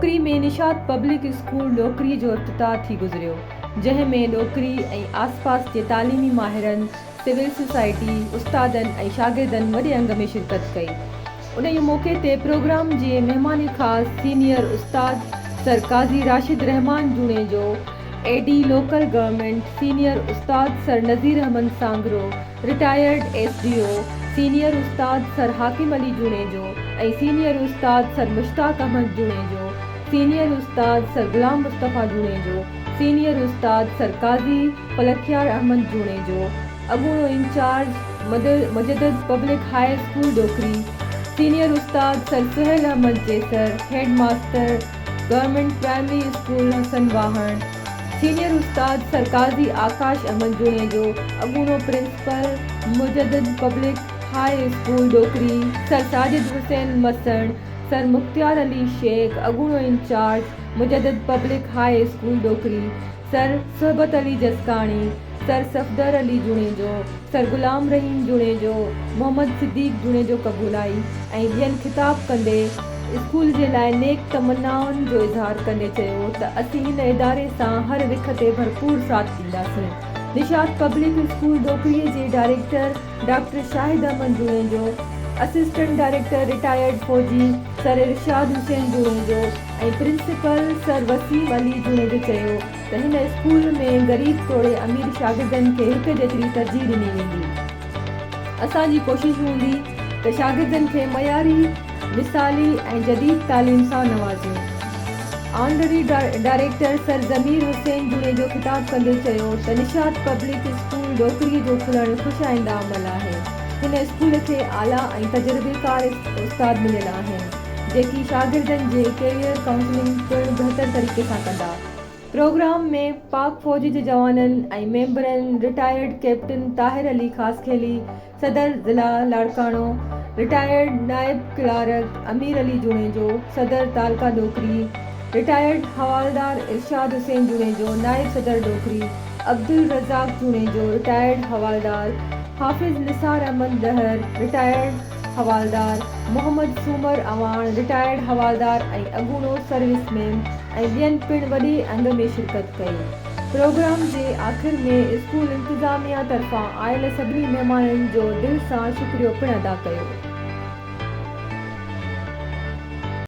डोकरी में Nishat public school डोकरी जो इफ्तिताह थी गुज़रियो, जंहिं में डोकरी ऐं आसपास जे तालीमी माहिरनि, सिविल सोसाइटी, उस्तादनि ऐं शागिर्दनि वॾे अंग में शिरकत कई। उन मौक़े ते प्रोग्राम जे महिमान ख़ासि सीनियर उस्ताद सर काज़ी Rashid Rahman Junejo, AD local government senior उस्ताद sir Nazir Ahmed Sangro, retired SDO senior उस्ताद सर हाकिम अली जूणेजो ऐं सीनियर उस्ताद सर मुश्ताक अहमद जूणेजो, सीनियर उस्ताद सर गुलाम मुस्तफ़ा जूणेजो, सीनियर उस्ताद सर काज़ी फलकियार अहमद जूणेजो, अॻूणो incharge Mujaddid public high school Dokri, senior उस्ताद sir Suhail Ahmed Jesar, head master government primary school Hassan Wahan, senior उस्ताद सर काज़ी आकाश अहमद जूणेजो, अॻूणो प्रिंसिपल मुजद्दिद public high school Dokri sir Sajid Hussain Masan, sir Mukhtiar Ali Shaikh, अॻूणो incharge Mujaddid public high school Dokri sir Sohbat Ali Jaskani, sir Safdar Ali Junejo, sir Ghulam Rahim Junejo, Muhammad Siddique Junejo क़बूलाई ऐं ॿियनि ख़िताब कंदे स्कूल जे लाइ नेक तमन्नाउनि जो इज़हार कंदे चयो त असीं हिन इदारे सां हर विख ते भरपूर साथ ॾींदासीं। निशात पब्लिक स्कूल डोकरीअ जे डायरेक्टर डॉक्टर शाहिद अहमद जूणेजो, असिस्टेंट डायरेक्टर रिटायर्ड फौजी सर इरशाद हुसैन जूणेजो ऐं प्रिंसिपल सर वसीम अली जूणेजो चयो त हिन स्कूल में ग़रीब तोड़े अमीर शागिर्दनि खे हिक जेतिरी तरजीह ॾिनी वेंदी। असांजी कोशिश हूंदी त शागिर्दनि खे मयारी मिसाली ऐं जदीद तालीम सां नवाज़ियूं। ऑनररी डायरेक्टर सर ज़मीर हुसैन जूणेजो ख़िताब कंदे चयो त निशात पब्लिक स्कूल डोकरीअ जो खुलणु ख़ुशाइंदा अमल आहे। हिन स्कूल खे आला ऐं तजुर्बेकार उस्ताद मिलियल आहिनि जेकी शागिर्दनि जे कैरियर काउंसलिंग पिणु बहितर तरीक़े सां कंदा। प्रोग्राम में पाक फ़ौज जे जवाननि ऐं मेंबरनि, रिटायर्ड कैप्टन ताहिर अली ख़ासखेली, सदर ज़िला लाड़काणो, रिटायर्ड नायब क्लार्क अमीर अली जूणेजो, सदर तालका डोकरी, रिटायर्ड हवालदार इरशाद हुसैन जूणेजो, नायब सदर डोकरी, अब्दुल रज़ाक जूणेजो, रिटायर्ड हवालदार, हाफिज़ निसार अहमद दहर, रिटायर्ड हवालदार, मोहम्मद सूमर अवान, रिटायर्ड हवालदार ऐं अॻूणो सर्विसमैन ऐं ॿियनि पिणु वॾे अंग में शिरकत कई। प्रोग्राम जे आख़िर में स्कूल इंतिज़ामिया तरफ़ां आयल सभिनी महिमाननि जो दिलि सां शुक्रियो पिणु अदा कयो।